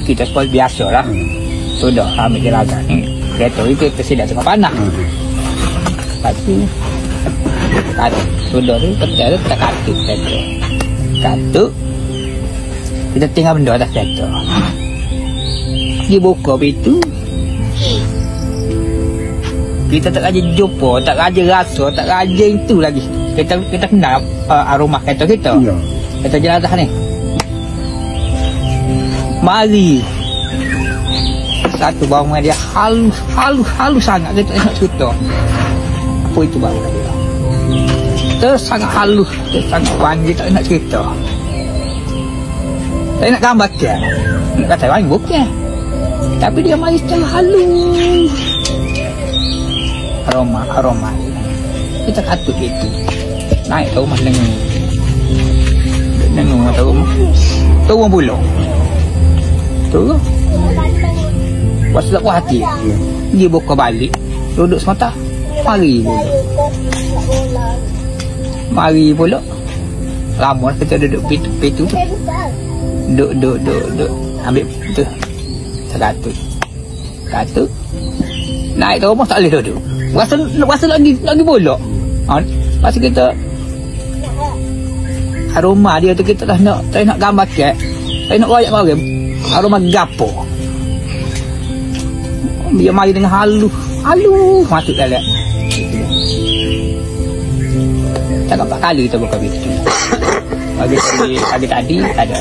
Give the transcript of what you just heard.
kita seperti biasa lah. Sudah ambil jelaga ni. Kereta itu tersedia tengah panah. Lepas tu sudah tu kita katuk kereta. Katuk. Kita tinggal benda atas kereta. Dia buka pintu. Kita tak raja jumpa, tak raja rasa, tak raja itu lagi. Kita kenal aroma kereta kita. Kereta jenazah ni. Mari. Satu bawang dia halus sangat. Kita nak cerita. Apa itu bawang dia? Sangat halus, sangat wangi, tak nak cerita. Saya nak gambar ke? Nak kata wangi bukan. Tapi dia mari secara halus. Aroma. Kita katuk itu. Naik ke rumah lengan. Lengan atau rumah. Turun pulau. Turun. Waslah puas hati. Dia buka balik. Duduk semata. Mari pula. Lama kita duduk pintu tu. Duduk. Ambil tu. Katuk. Naik ke rumah tak boleh duduk. Rasa lagi bolok. Pasal kita aroma dia tu kita tak nak gambar ke. Tak nak royak orang. Aroma gapo. Dia mari dengan halus masuk dalam. Tak 4 kali kita buka pintu. Pagi tadi tak ada.